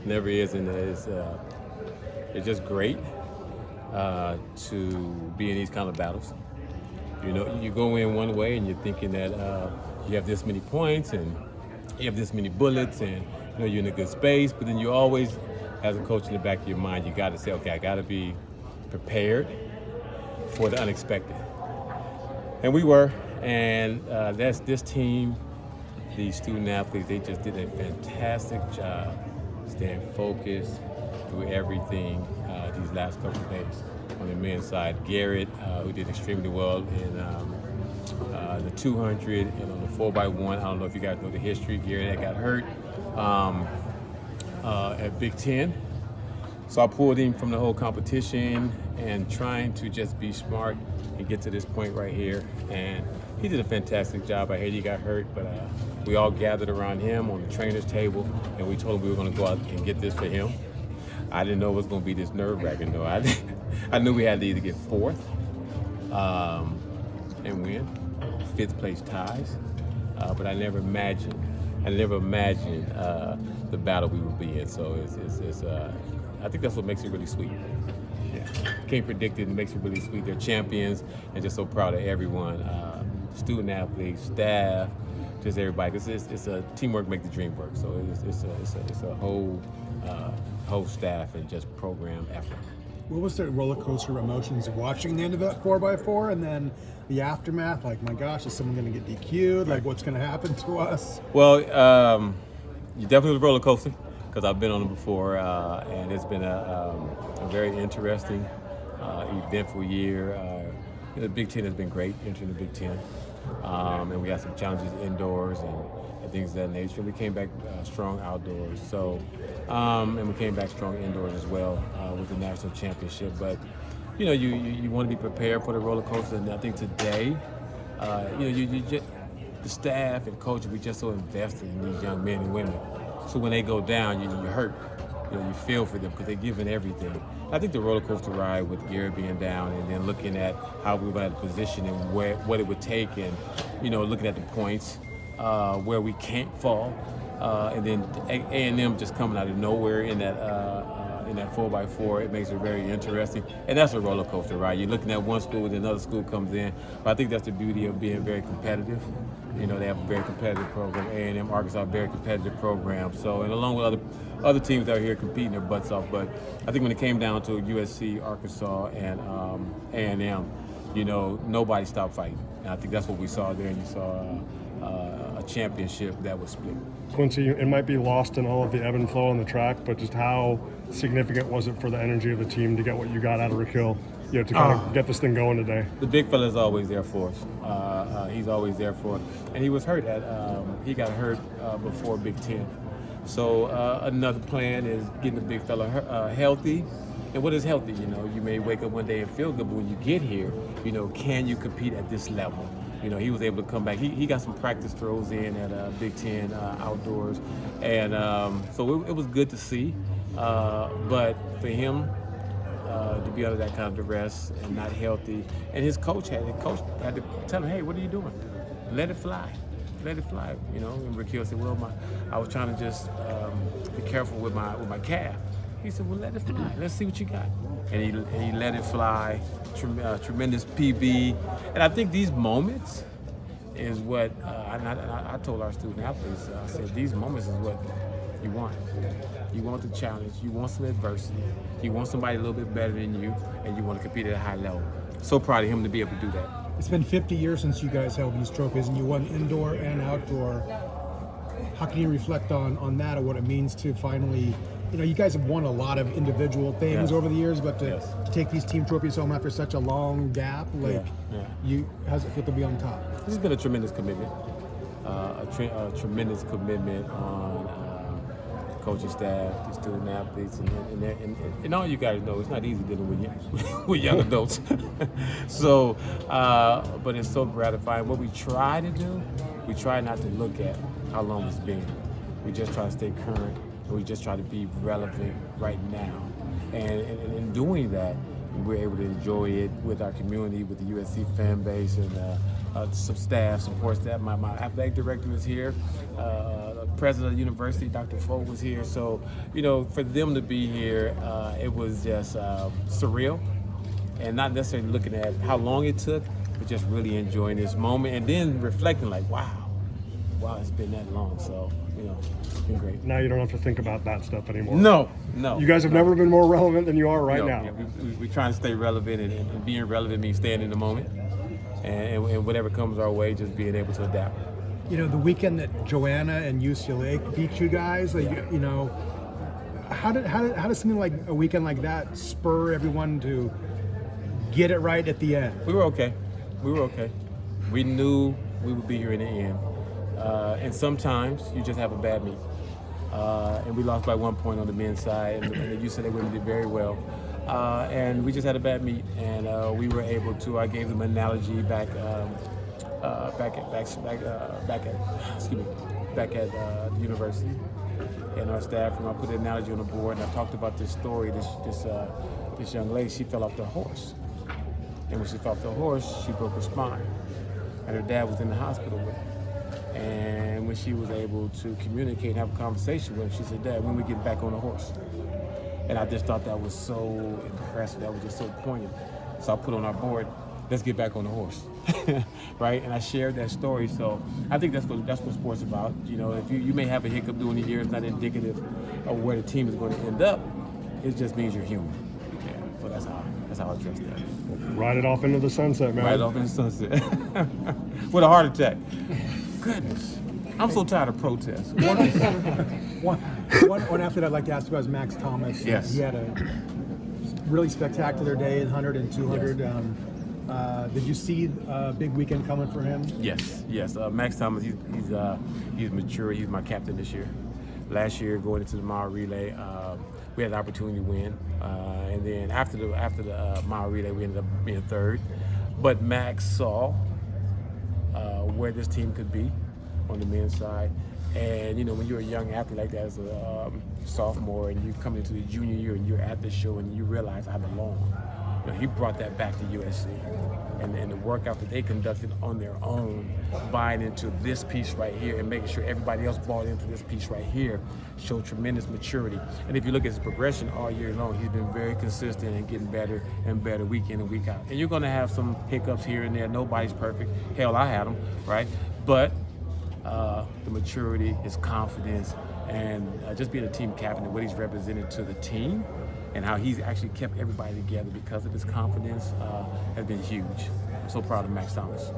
Never is, and it's just great to be in these kind of battles. You know, you go in one way and you're thinking that you have this many points and you have this many bullets and you're in a good space, but then you always, as a coach in the back of your mind, you got to say, okay, I got to be prepared for the unexpected. And we were, and that's this team, these student athletes, they just did a fantastic job staying focused through everything these last couple of days. On the men's side, Garrett, who did extremely well in the 200 and on the 4x1. I don't know if you guys know the history. Garrett got hurt at Big Ten. So I pulled him from the whole competition and trying to just be smart and get to this point right here. And he did a fantastic job. I heard he got hurt, but we all gathered around him on the trainer's table and we told him we were going to go out and get this for him. I didn't know it was going to be this nerve-wracking though. I knew we had to either get fourth and win, fifth place ties, but I never imagined the battle we would be in. So it's I think that's what makes it really sweet. Yeah, can't predict it. It makes it really sweet. They're champions, and just so proud of everyone, student athletes, staff, just everybody. Because it's a teamwork make the dream work. So it's a whole staff and just program effort. What was the roller coaster of emotions watching the end of that 4x4 and then the aftermath? Like, my gosh, is someone going to get DQ'd? Like, what's going to happen to us? Well, you definitely was a roller coaster because I've been on it before, and it's been a very interesting, eventful year. The Big Ten has been great, entering the Big Ten, and we had some challenges indoors and things of that nature. We came back strong outdoors, so and we came back strong indoors as well with the national championship. But you want to be prepared for the roller coaster, and I think today, you just, the staff and coaches, we just so invested in these young men and women. So when they go down, you hurt. You feel for them because they're giving everything. I think the roller coaster ride with Garrett being down and then looking at how we were at the position and what it would take, and looking at the points where we can't fall, and then A&M just coming out of nowhere in that 4x4, it makes it very interesting. And that's a roller coaster ride. You're looking at one school and another school comes in. But I think that's the beauty of being very competitive. They have a very competitive program. A&M, Arkansas, a very competitive program. So, and along with other teams out here competing their butts off. But I think when it came down to USC, Arkansas, and A&M, nobody stopped fighting. And I think that's what we saw there. And you saw a championship that was split. Quincy, it might be lost in all of the ebb and flow on the track, but just how significant was it for the energy of the team to get what you got out of Rick Hill, to kind of get this thing going today? The big fella's always there for us. He's always there for us. And he was hurt he got hurt before Big Ten. So another plan is getting the big fella healthy. And what is healthy? You may wake up one day and feel good, but when you get here, can you compete at this level? He was able to come back. He got some practice throws in at Big Ten outdoors. And so it was good to see. But for him to be under that kind of duress and not healthy, and his coach had to tell him, hey, what are you doing? Let it fly. Let it fly. And Rick Hill said, well, I was trying to just be careful with my calf. He said, well, let it fly. Let's see what you got. And he let it fly. Tremendous PB. And I think these moments is what I told our student athletes. I said, these moments is what you want. You want the challenge. You want some adversity. You want somebody a little bit better than you, and you want to compete at a high level. So proud of him to be able to do that. It's been 50 years since you guys held these trophies, and you won indoor and outdoor. How can you reflect on that, or what it means to finally, you guys have won a lot of individual things over the years, but to take these team trophies home after such a long gap, how's it feel to be on top? This has been a tremendous commitment, a tremendous commitment on coaching staff, the student athletes, and all you guys know, it's not easy dealing with young adults. So, but it's so gratifying. What we try to do, we try not to look at how long it's been. We just try to stay current, and we just try to be relevant right now. And in doing that, we're able to enjoy it with our community, with the USC fan base, and some staff, support staff. My athletic director is here. president of the university, Dr. Fogle, was here. So, for them to be here, it was just surreal, and not necessarily looking at how long it took, but just really enjoying this moment and then reflecting like, wow, it's been that long. So, it's been great. Now you don't have to think about that stuff anymore. No. You guys have never been more relevant than you are right now. Yeah, we trying to stay relevant, and being relevant means staying in the moment, and whatever comes our way, just being able to adapt. The weekend that Joanna and UCLA beat you guys, how does something like a weekend like that spur everyone to get it right at the end? We were okay. We knew we would be here in the end. And sometimes you just have a bad meet. And we lost by 1 point on the men's side, and the UCLA women did very well. And we just had a bad meet, and we were able to. I gave them an analogy back at the university, and our staff. And I put the analogy on the board, and I talked about this story. This young lady, she fell off the horse, and when she fell off the horse, she broke her spine, and her dad was in the hospital with her. And when she was able to communicate and have a conversation with him, she said, "Dad, when we get back on the horse?" And I just thought that was so impressive. That was just so poignant. So I put on our board, "Let's get back on the horse," right? And I shared that story. So I think that's what sports is about. If you may have a hiccup during the year, it's not indicative of where the team is going to end up. It just means you're human. Yeah. So that's how I address that. Ride it off into the sunset, man. Ride it off into the sunset with a heart attack. Goodness, I'm so tired of protests. One athlete I'd like to ask about is Max Thomas. Yes. He had a really spectacular day, 100 and 200. Yes. Did you see a big weekend coming for him? Yes. Max Thomas, he's mature. He's my captain this year. Last year, going into the mile relay, we had the opportunity to win, and then after the mile relay, we ended up being third. But Max saw where this team could be on the men's side. And when you're a young athlete like that as a sophomore, and you come into the junior year and you're at the show and you realize I belong, he brought that back to USC. And the workout that they conducted on their own, buying into this piece right here and making sure everybody else bought into this piece right here, showed tremendous maturity. And if you look at his progression all year long, he's been very consistent and getting better and better week in and week out. And you're going to have some hiccups here and there. Nobody's perfect. Hell, I had them, right? But the maturity, his confidence, and just being a team captain and what he's represented to the team, and how he's actually kept everybody together because of his confidence has been huge. I'm so proud of Max Thomas.